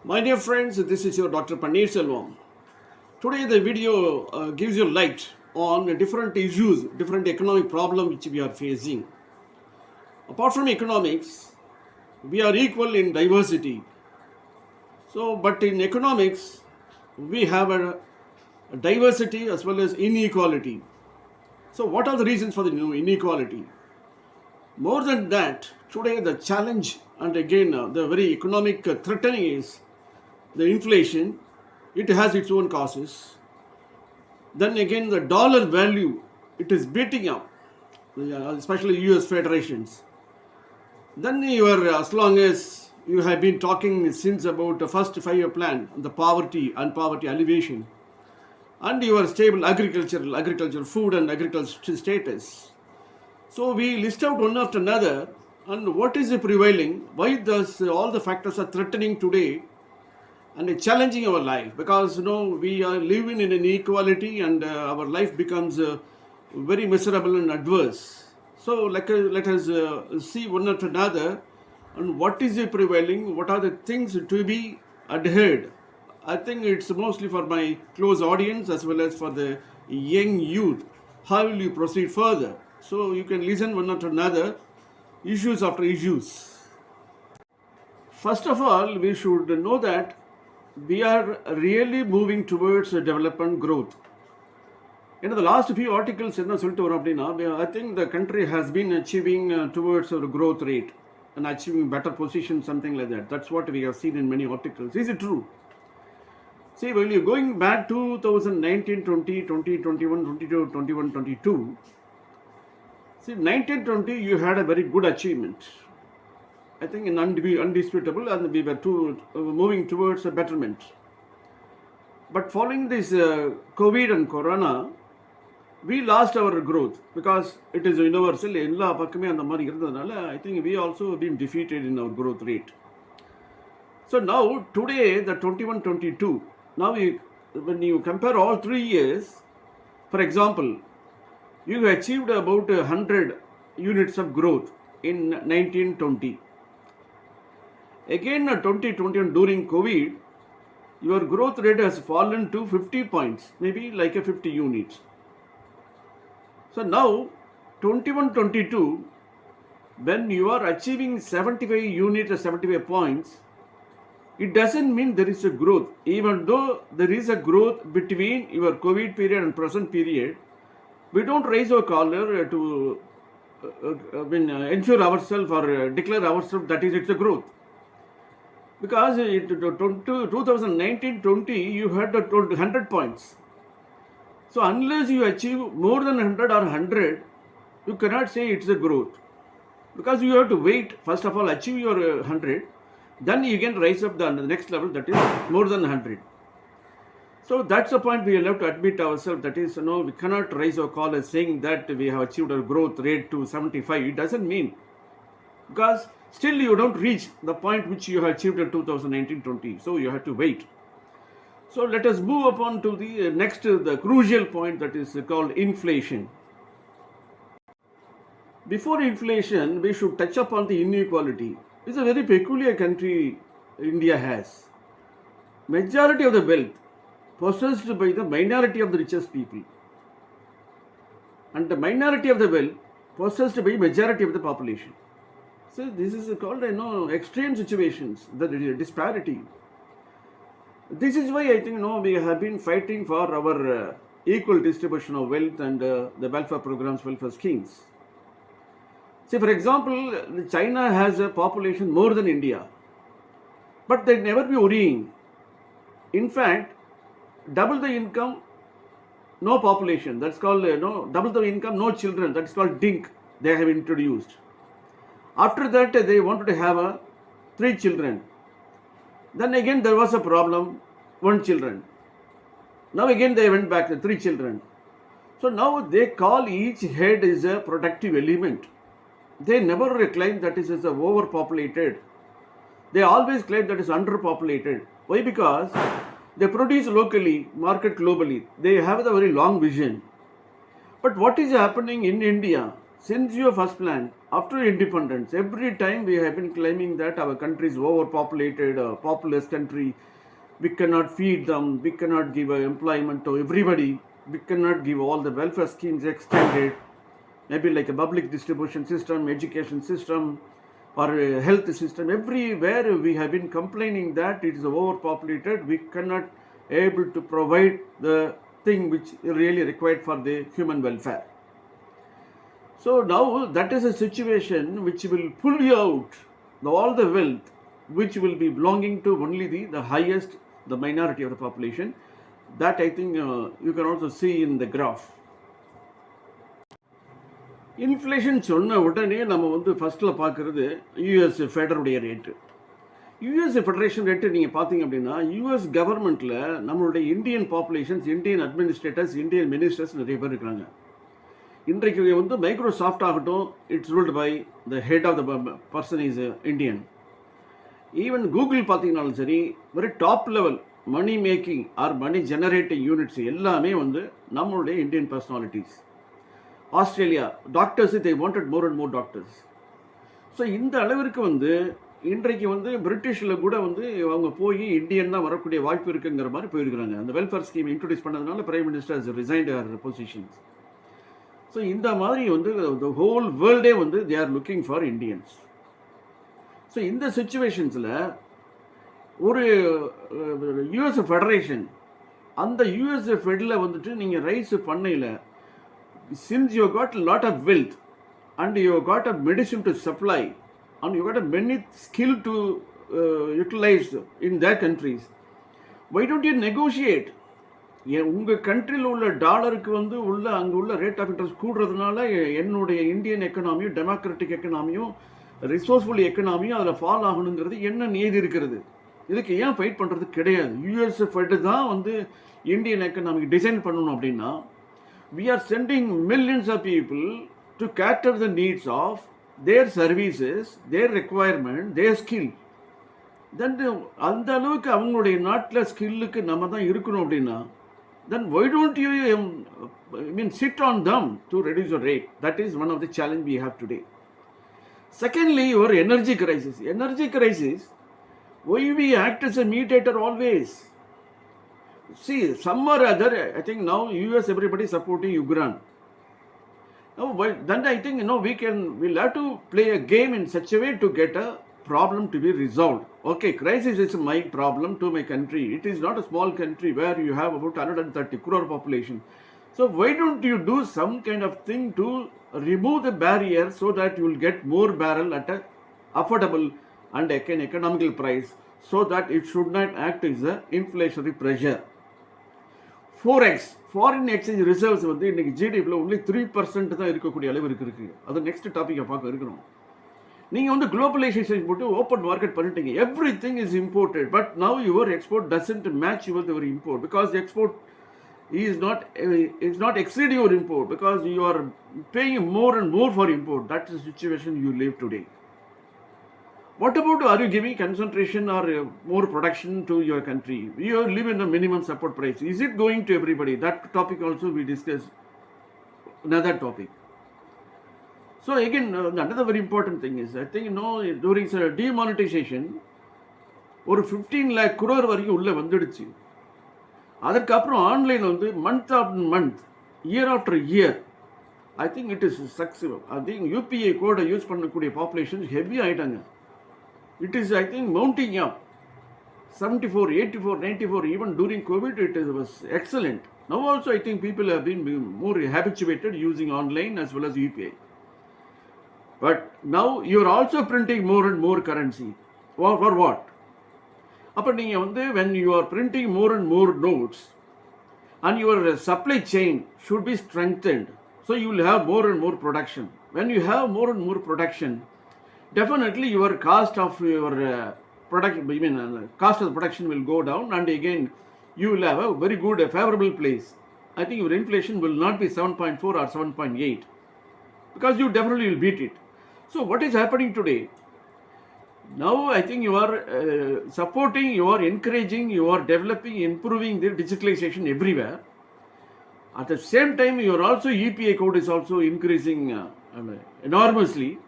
My dear friends, this is your Dr. Paneer Selvam. Today the video gives you light on different issues, different economic problems which we are facing. Apart from economics, we are equal in diversity. But in economics, we have a diversity as well as inequality. So what are the reasons for the new inequality? More than that, today the challenge and again the very economic threatening is the inflation. It has its own causes. Then again the dollar value, it is beating up, especially US federations. Then as long as you have been talking since about the first 5-year plan, the poverty and poverty alleviation, and your stable agriculture, food and agriculture status. So we list out one after another, and what is prevailing, why does all the factors are threatening today and challenging our life, because we are living in inequality and our life becomes very miserable and adverse. So let us see one after another and what is prevailing, what are the things to be adhered. I think it's mostly for my close audience as well as for the young youth. How will you proceed further? So you can listen one after another, issues after issues. First of all, we should know that we are really moving towards development growth. In the last few articles, I think the country has been achieving towards a growth rate and achieving better position, something like that. That's what we have seen in many articles. Is it true? See, when you're going back 2019, 20, 21, 22, 21, 22, see, 1920, you had a very good achievement. I think undisputable, and we were moving towards a betterment. But following this COVID and Corona, we lost our growth because it is universal. I think we also have been defeated in our growth rate. So now, today, the 21-22, now when you compare all 3 years, for example, you achieved about 100 units of growth in 1920. Again, 2021 during COVID, your growth rate has fallen to 50 points, maybe like a 50 units. So now, 21-22, when you are achieving 75 units or 75 points, it doesn't mean there is a growth. Even though there is a growth between your COVID period and present period, we don't raise our collar to ensure ourselves or declare ourselves that it's a growth. Because 2019-20, you had 100 points. So unless you achieve more than 100 or 100, you cannot say it's a growth. Because you have to wait, first of all, achieve your 100, then you can rise up the next level, that is more than 100. So that's the point we have to admit ourselves, that is, we cannot raise our collar saying that we have achieved our growth rate to 75. It doesn't mean. Because still you don't reach the point which you have achieved in 2019-20. So you have to wait. So let us move upon to the next, the crucial point, that is called inflation. Before inflation, we should touch upon the inequality. It's a very peculiar country India has. Majority of the wealth possessed by the minority of the richest people. And the minority of the wealth possessed by majority of the population. So this is called extreme situations, the disparity. This is why I think we have been fighting for our equal distribution of wealth and the welfare programs, welfare schemes. See, for example, China has a population more than India, but they never be worrying. In fact, double the income, no population. That's called double the income, no children. That's called DINK. They have introduced. After that, they wanted to have 3 children. Then again, there was a problem, 1 children. Now again, they went back to 3 children. So now they call each head is a productive element. They never claim that it is overpopulated. They always claim that it is underpopulated. Why? Because they produce locally, market globally. They have a very long vision. But what is happening in India? Since your first plan, after independence, every time we have been claiming that our country is overpopulated, a populous country, we cannot feed them, we cannot give employment to everybody, we cannot give all the welfare schemes extended, maybe like a public distribution system, education system, or a health system. Everywhere we have been complaining that it is overpopulated, we cannot able to provide the thing which really required for the human welfare. So now that is a situation which will pull you out all the wealth which will be belonging to only the highest, the minority of the population. That I think you can also see in the graph. Inflation சொன்ன உடனே நம்ம வந்து ஃபஸ்ட்டில் பார்க்குறது US ஃபெடருடைய rate. US federation rate நீங்கள் பார்த்தீங்க அப்படின்னா யூஎஸ் கவர்மெண்ட்டில் நம்மளுடைய Indian populations, Indian administrators, Indian ministers நிறைய பேர் இருக்கிறாங்க. இன்றைக்கு வந்து மைக்ரோசாஃப்ட் ஆகட்டும், it's ruled by the head of the person is Indian. Even Google பார்த்தீங்கன்னாலும் சரி, very top level money making or money generating units எல்லாமே வந்து நம்மளுடைய Indian personalities. Australia doctors, they wanted more and more doctors. So இந்த அளவிற்கு வந்து இன்றைக்கு வந்து பிரிட்டிஷில் கூட வந்து அவங்க போய் இந்தியன் தான் வரக்கூடிய வாய்ப்பு இருக்குங்கிற மாதிரி போயிருக்கிறாங்க. அந்த வெல்ஃபேர் ஸ்கீம் இன்ட்ரடியூஸ் பண்ணதுனால பிரைம் மினிஸ்டர் ரிசைன்ட் அவர் பொசிஷன்ஸ். ஸோ இந்த மாதிரி வந்து த ஹோல் வேர்ல்டே வந்து they are looking for Indians. So இந்த சுச்சுவேஷன்ஸில் ஒரு யூஎஸ் ஃபெடரேஷன், அந்த யூஎஸ் ஃபெடில் வந்துட்டு நீங்கள் ரைஸ் பண்ணையில், since you got a lot of wealth and you got a medicine to supply and you got a many skill to utilize in their countries, why don't you negotiate? உங்கள் கண்ட்ரியில் உள்ள டாலருக்கு வந்து அங்கே உள்ள ரேட் ஆஃப் இன்ட்ரெஸ்ட் கூடுறதுனால என்னுடைய Indian எக்கனாமியும் democratic எக்கனாமியும் resourceful எக்கனாமியும் அதில் fall ஆகணுங்கிறது என்ன நீதி இருக்கிறது? இதுக்கு ஏன் ஃபைட் பண்ணுறது கிடையாது. யூஎஸ் ஃபெட் தான் வந்து இந்தியன் எக்கனாமிக் டிசைன் பண்ணணும். அப்படின்னா we are sending millions of people to cater the needs of their services, their requirement, their skill. Then அந்த அளவுக்கு அவங்களுடைய நாட்டில் ஸ்கில்லுக்கு நம்ம தான் இருக்கணும். அப்படின்னா then why don't you sit on them to reduce the rate? That is one of the challenge we have today. Secondly, your energy crisis, why we act as a mediator always? See, some or other, I think now US everybody supporting Ukraine. Now, then I think we'll have to play a game in such a way to get a problem to be resolved. Okay, crisis is my problem to my country. It is not a small country where you have about 130 crore population. So why don't you do some kind of thing to remove the barrier so that you will get more barrel at a affordable and economical price, so that it should not act as a inflationary pressure. Forex, foreign exchange reserves வந்து இன்றைக்கி ஜிடிபியில் only 3% தான் இருக்கக்கூடிய அளவு இருக்குது. அது next டாப்பிக்கை பார்க்க இருக்கணும். நீங்கள் வந்து குளோபலைசேஷன் போட்டு ஓப்பன் மார்க்கெட் பண்ணிட்டீங்க, every thing is imported, but now your export doesn't match your import, because export is not exceeding your import, because you are paying more and more for import. That is the situation you live today. What about, are you giving concentration or more production to your country? You live in a minimum support price. Is it going to everybody? That topic also we discuss, another topic. So again, another very important thing is, I think during demonetization, ஒரு 15 lakh crore வரைக்கும் உள்ளே வந்துடுச்சு. அதற்கப்புறம் online வந்து month after month, year after year, I think it is success. I think UPI கோடை use பண்ணக்கூடிய population heavy ஆகிட்டாங்க. It is, I think, mounting up. 74, 84, 94, even during COVID, was excellent. Now also, I think people have been more habituated using online as well as UPI. But now you are also printing more and more currency. For what? When you are printing more and more notes, and your supply chain should be strengthened, so you will have more and more production. When you have more and more production, definitely your cost of your cost of production will go down, and again you will have a very good, favorable place. I think your inflation will not be 7.4 or 7.8, because you definitely will beat it. So what is happening today? Now I think you are supporting, you are encouraging, you are developing, improving the digitalization everywhere. At the same time, you are also EPI code is also increasing enormously.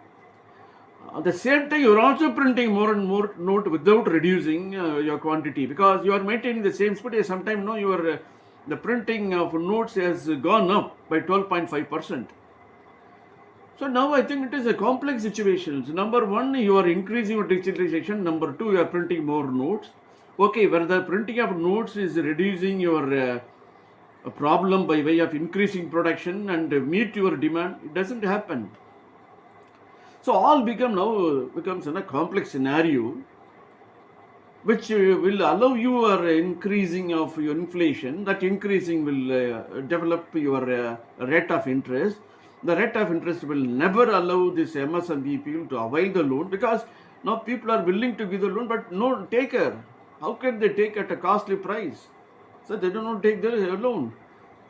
At the same time, you are also printing more and more note without reducing your quantity, because you are maintaining the same speed. Sometimes no, your the printing of notes has gone up by 12.5%. So now I think it is a complex situation. So number one, you are increasing your digitalization. Number two, you are printing more notes. Okay, where the printing of notes is reducing your a problem by way of increasing production and meet your demand, it doesn't happen. So all becomes in a complex scenario, which will allow you increasing of your inflation. That increasing will develop your rate of interest. The rate of interest will never allow this MSME people to avail the loan, because now people are willing to give the loan, but no taker. How can they take at a costly price? So they do not take the loan.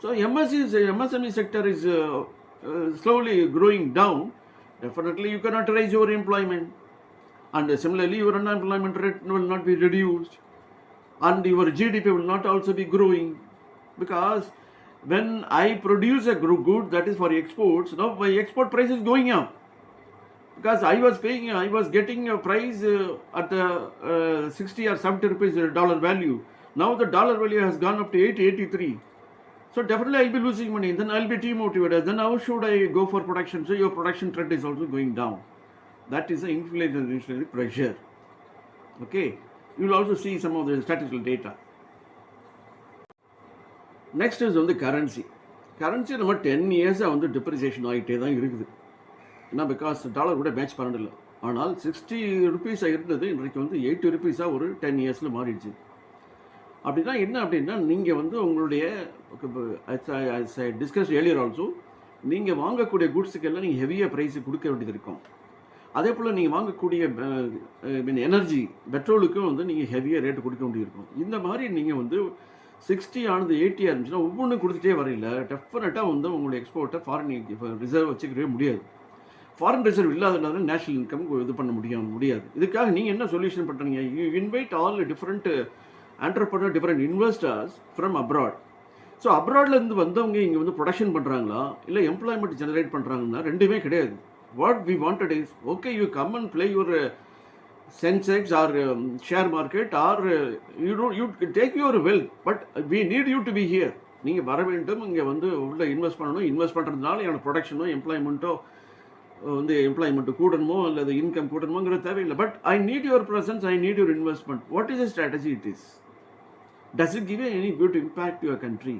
So MSME sector is slowly growing down. Definitely you cannot raise your employment, and similarly your unemployment rate will not be reduced, and your GDP will not also be growing, because when I produce a good that is for exports, now my export price is going up, because I was getting a price at the 60 or 70 rupees dollar value. Now the dollar value has gone up to 83. So definitely I'll be losing money. Then I'll be demotivated. Then how should I go for production? So your production trend is also going down. That is the inflationary pressure. Okay. You will also see some of the statistical data. Next is on the currency. Currency நம்ம 10 years வந்து depreciation ஆகிட்டே தான் இருக்குது. ஏன்னா because dollar கூட match பண்ணல. ஆனால் 60 rupees இருந்தது இன்றைக்கு வந்து 80 rupees ஒரு 10 yearsல மாறிடுச்சு. அப்படின்னா என்ன அப்படின்னா, நீங்கள் வந்து உங்களுடைய டிஸ்கஸ் ஏர்லியர் ஆல்சோ, நீங்கள் வாங்கக்கூடிய குட்ஸுக்கெல்லாம் நீங்கள் ஹெவியாக ப்ரைஸு கொடுக்க வேண்டியது இருக்கும். அதே போல் நீங்கள் வாங்கக்கூடிய எனர்ஜி பெட்ரோலுக்கும் வந்து நீங்கள் ஹெவியாக ரேட்டு கொடுக்க வேண்டியிருக்கும். இந்த மாதிரி நீங்கள் வந்து 60 ஆனது 80 இருந்துச்சுன்னா ஒவ்வொன்றும் கொடுத்துட்டே வரையில டெஃபினட்டாக வந்து உங்களுடைய எக்ஸ்போர்ட்டை ஃபாரின் ரிசர்வ் வச்சுக்கவே முடியாது. ஃபாரின் ரிசர்வ் இல்லாதனால நேஷனல் இன்கம் இது பண்ண முடியாது. இதுக்காக நீங்கள் என்ன சொல்யூஷன் பண்ணுறீங்க? You invite all different entrepreneur, different investors from abroad. So அப்ராட்லேருந்து வந்தவங்க இங்கே வந்து ப்ரொடக்ஷன் பண்ணுறாங்களா இல்லை எம்ப்ளாய்மெண்ட் ஜெனரேட் பண்ணுறாங்கன்னா ரெண்டுமே கிடையாது. What we wanted is, okay you come and play your Sensex or share market or you take your wealth, but we need you to be here. நீங்கள் வர வேண்டும், இங்கே வந்து உள்ள இன்வெஸ்ட் பண்ணணும். இன்வெஸ்ட் பண்ணுறதுனால என்னோட ப்ரொடக்ஷனோ எம்ப்ளாய்மெண்ட்டோ வந்து எம்ப்ளாய்மெண்ட்டு கூடணுமோ அல்லது இன்கம் கூடணுமோங்கிறது தேவையில்லை. But I need your presence, I need your investment. What is the strategy it is? Does it give any good impact to your country?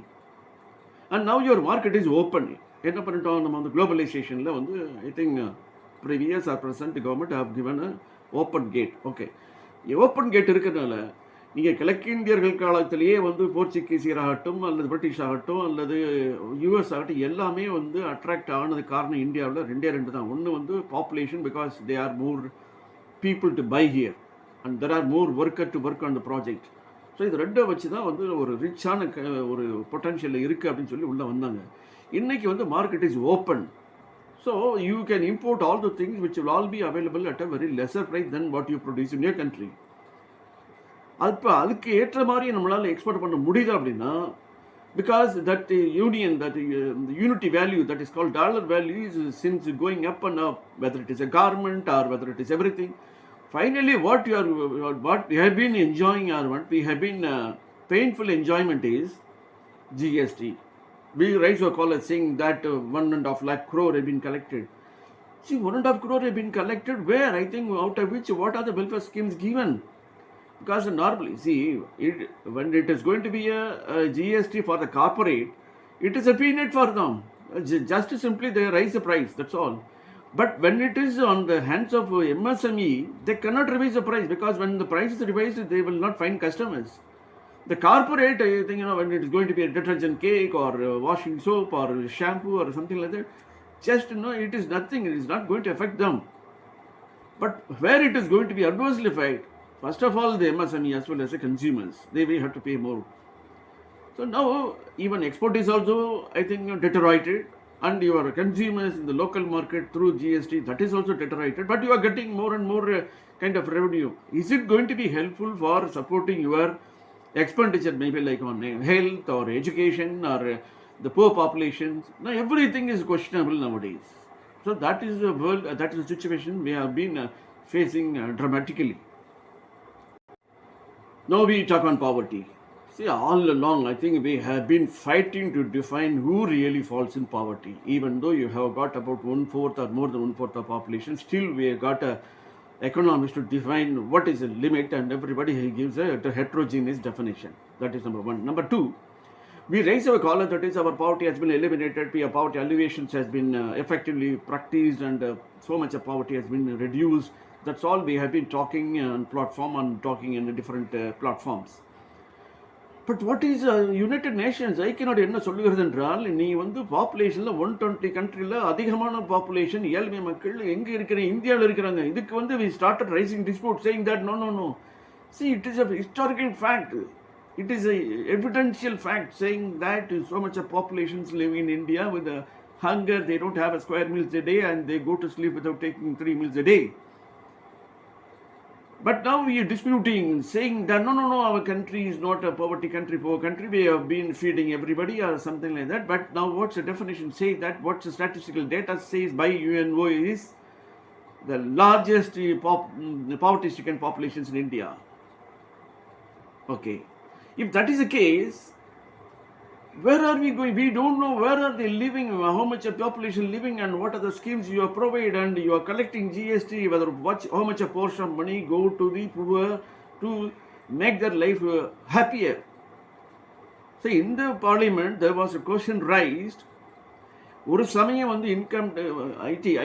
And now your market is open. என்ன பண்ணிட்டோம் நம்ம வந்து குளோபலைசேஷனில் வந்து I think previous or present government have given a open gate. Okay, open gate இருக்கிறதுனால நீங்கள் கிழக்கிந்தியர்கள் காலத்திலேயே வந்து போர்ச்சுகீசியராகட்டும் அல்லது பிரிட்டிஷ் ஆகட்டும் அல்லது யூஎஸ் ஆகட்டும் எல்லாமே வந்து அட்ராக்ட் ஆனது காரணம் இந்தியாவில் ரெண்டு தான். ஒன்று வந்து population, because they are more people to buy here and there are more worker to work on the project. So இது ரெண்டை வச்சு தான் வந்து ஒரு ரிச்சான ஒரு பொட்டன்ஷியல் இருக்குது அப்படின்னு சொல்லி உள்ளே வந்தாங்க. இன்றைக்கி வந்து market is open. So you can import all the things which will all be available at a very lesser price then what you produce in your country. அதுக்கு ஏற்ற மாதிரி நம்மளால் எக்ஸ்போர்ட் பண்ண முடியுது அப்படின்னா, because that union, that unity value that is called dollar value is since going up and up, whether it is a garment or whether it is everything. Finally, what we have been enjoying or what we have been painful enjoyment is GST. We raise our call saying that 1.5 lakh crore have been collected. See, 1.5 crore have been collected where? I think out of which, what are the welfare schemes given? Because normally, see, when it is going to be a GST for the corporate, it is a peanut for them. Just simply they raise the price, that's all. But when it is on the hands of MSME, they cannot revise the price, because when the price is revised, they will not find customers. The corporate, I think, when it is going to be a detergent cake or washing soap or shampoo or something like that, just, it is nothing, it is not going to affect them. But where it is going to be adversely affected, first of all, the MSME as well as the consumers, they will have to pay more. So now, even export is also, I think, deteriorated. And your consumers in the local market through GST, that is also deteriorated, but you are getting more and more kind of revenue. Is it going to be helpful for supporting your expenditure, maybe like on health or education or the poor populations? Now everything is questionable nowadays. So that is the world, that is the situation we have been facing dramatically. Now we talk on poverty. See, all along, I think we have been fighting to define who really falls in poverty. Even though you have got about one fourth or more than one fourth of population, still we have got economists to define what is the limit, and everybody gives a heterogeneous definition. That is number one. Number two, we raise our collar, that is, our poverty has been eliminated, poverty alleviations has been effectively practiced, and so much of poverty has been reduced. That's all we have been talking on platform and talking in the different platforms. But what is United Nations ஐக்கிய நாடு என்ன சொல்லுகிறது என்றால், நீ வந்து பாப்புலேஷனில் 120 கண்ட்ரியில் அதிகமான population ஏழ்மை மக்கள் எங்கே இருக்கிற இந்தியாவில் இருக்கிறாங்க. இதுக்கு வந்து we started raising dispute saying that no see it is a historical fact, it is a evidential fact saying that so much of populations live in India with hunger, they don't have a square meals a day and they go to sleep without taking 3 meals a day. But now we are disputing, saying that no, our country is not a poor country, we have been feeding everybody or something like that. But now what's the definition say that, what's the statistical data says by UNO is the largest poverty-stricken populations in India. Okay. If that is the case, where are we going? We don't know where are they living, how much of population living, and what are the schemes you are providing, and you are collecting GST, how much a portion of money go to the poor to make their life happier. So in the parliament there was a question raised, ஒரு சமயம் வந்து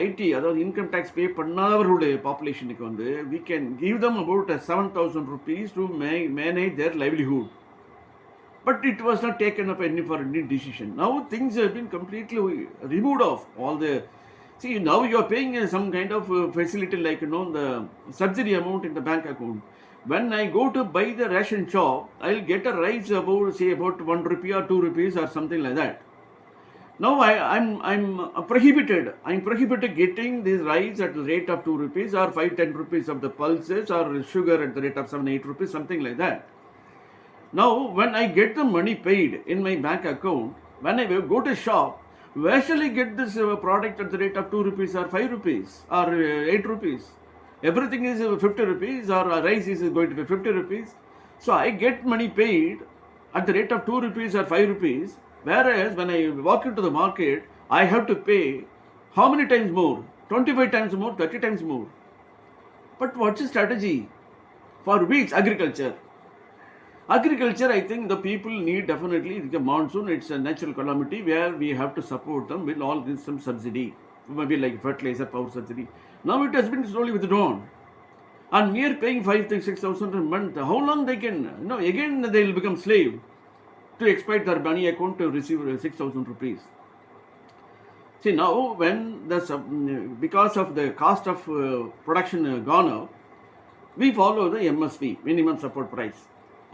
ID அதாவது income tax பே பண்ணாதவர்களுடைய பாப்புலேஷனுக்கு வந்து we can give them about 7,000 rupees to manage their livelihood. But it was not taken up for any decision. Now things have been completely removed of all the... See, now you are paying some kind of facility like, the subsidy amount in the bank account. When I go to buy the ration shop, I'll get a rise about 1 rupee or 2 rupees or something like that. Now I'm prohibited. I'm prohibited getting this rice at the rate of 2 rupees or 5-10 rupees of the pulses, or sugar at the rate of 7-8 rupees, something like that. Now when I get the money paid in my bank account, when I go to shop, where shall I get this product at the rate of 2 rupees or 5 rupees or 8 rupees? Everything is 50 rupees, or rice is going to be 50 rupees. So I get money paid at the rate of 2 rupees or 5 rupees. Whereas when I walk into the market, I have to pay how many times more? 25 times more, 30 times more. But what's the strategy? For which? Agriculture. Agriculture, I think the people need definitely, the monsoon, it's a natural calamity where we have to support them with all this some subsidy. Maybe like fertilizer, power subsidy. Now it has been slowly withdrawn. And mere paying 5,000-6,000 a month, how long they can, again they will become slave to exploit their money account to receive 6,000 rupees. See, now when because of the cost of production gone up, we follow the MSP, minimum support price.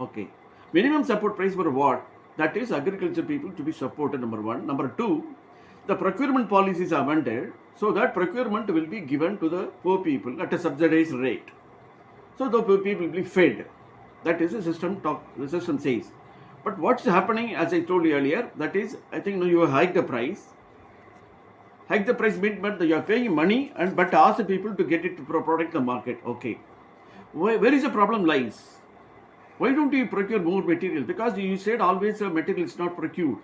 Okay. Minimum support price for what? That is agriculture people to be supported, number one. Number two, the procurement policies are amended so that procurement will be given to the poor people at a subsidized rate. So the poor people will be fed. That is the system says. But what's happening, as I told you earlier, that is, I think you hike the price. Hike the price means, but you are paying money, but ask the people to get it to product the market. Okay. Where is the problem lies? Why don't you procure more material? Because you said always material is not procured.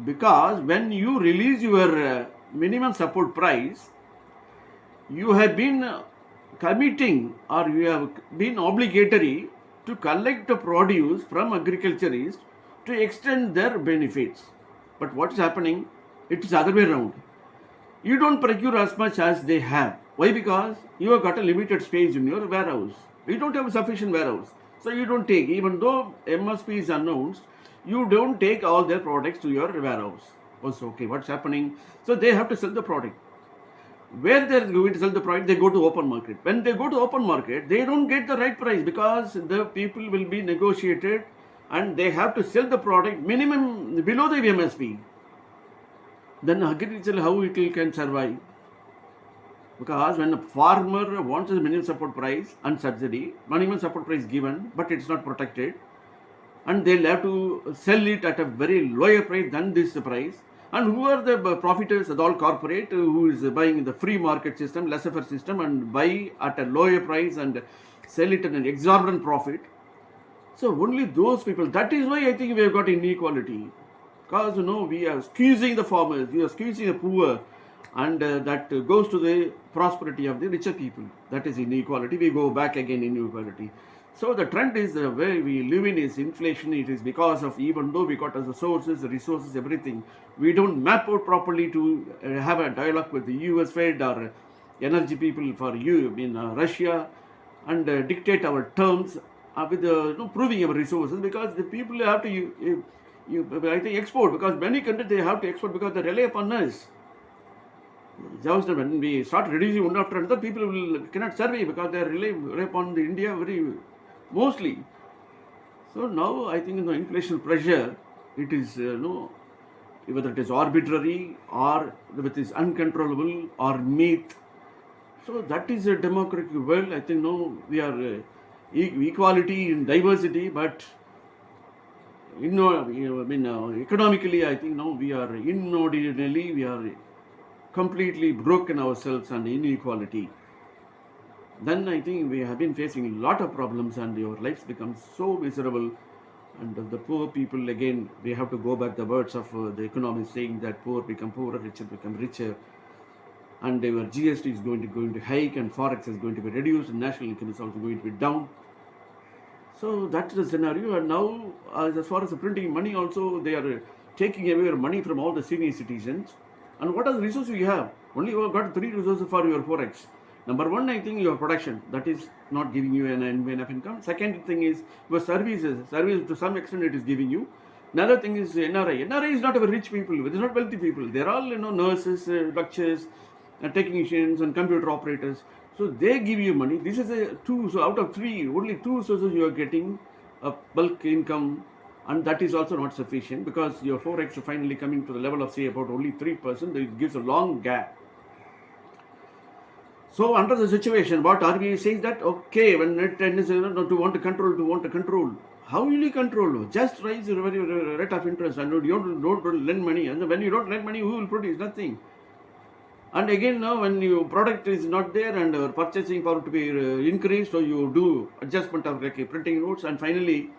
Because when you release your minimum support price, you have been committing, or you have been obligatory to collect the produce from agriculturists to extend their benefits. But what is happening? It is the other way around. You don't procure as much as they have. Why? Because you have got a limited space in your warehouse. You don't have a sufficient warehouse. So you don't take, even though MSP is announced, you don't take all their products to your warehouse. Also, okay, what's happening? So they have to sell the product. Where they're going to sell the product, they go to open market. When they go to open market, they don't get the right price because the people will be negotiated and they have to sell the product minimum below the MSP. Then agriculture, how it can survive? Because when a farmer wants a minimum support price and subsidy, minimum support price given, but it's not protected, and they'll have to sell it at a very lower price than this price, And who are the profiteers? The all corporate who is buying the free market system, laissez-faire system, and buy at a lower price and sell it at an exorbitant profit. So only those people. That is why I think we have got inequality. Because we are squeezing the farmers, we are squeezing the poor, and that goes to the prosperity of the richer people. That is inequality. We go back again inequality. So the trend is the way we live in is inflation. It is because of, even though we got as the sources, the resources, everything, we don't map out properly to have a dialogue with the US Fed or energy people for Russia, and dictate our terms with proving our resources, because the people have to I think export, because many countries they have to export because they rely upon us. Just when we start reducing one after another, people cannot survive because they rely upon the India very mostly. So now I think the inflation pressure, it is whether it is arbitrary or whether it is uncontrollable or myth. So that is a democratic world. I think we are equality in diversity, but economically I think we are inordinately, we are completely broken ourselves and inequality. Then I think we have been facing a lot of problems, and your lives become so miserable. And the poor people, again, we have to go back the words of the economists saying that poor become poorer, richer become richer, and our GST is going to hike, and forex is going to be reduced, and national income is also going to be down. So that's the scenario. And now, as far as the printing money also, they are taking away your money from all the senior citizens. And what are the resources you have? Only you have got 3 resources for your forex. Number one, I think your production, that is not giving you enough income. Second thing is your services. Service to some extent it is giving you. Another thing is NRI. NRI is not a rich people. It is not wealthy people. They are all nurses, doctors, technicians, and computer operators. So they give you money. This is a 2. So out of 3, only 2 sources you are getting a bulk income, and that is also not sufficient because your forex is finally coming to the level of say about only 3%. It gives a long gap. So under the situation, what RBI says that okay, when net is to want to control. How will you control? Just raise your rate of interest, and you don't lend money. And when you don't lend money, who will produce? Nothing. And again, now when your product is not there and your purchasing power to be increased, so you do adjustment of like printing notes, and finally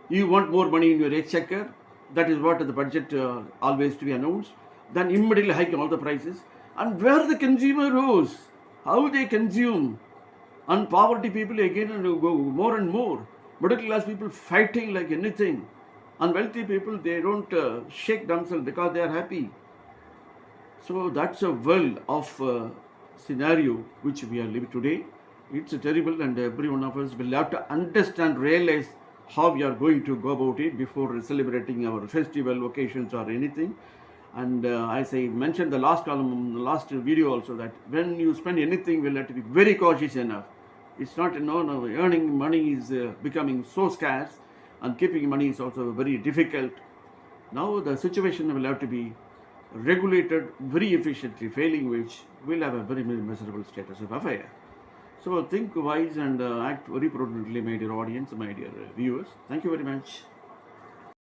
you want more money in your exchequer. That is what the budget always to be announced. Then immediately hike all the prices. And where the consumer goes, how they consume, and poverty people again go more and more. Middle class people fighting like anything, and wealthy people they don't shake themselves because they are happy. So that's a world of scenario which we are living today. It's terrible, and every one of us will have to understand, realize how we are going to go about it before celebrating our festival occasions or anything. And as I mentioned the last last video also, that when you spend anything, we'll have to be very cautious enough. It's not earning money is becoming so scarce, and keeping money is also very difficult. Now the situation will have to be regulated very efficiently, failing which will have a very miserable status of affair. So think wise and act very prudently, my dear audience, my dear viewers. Thank you very much.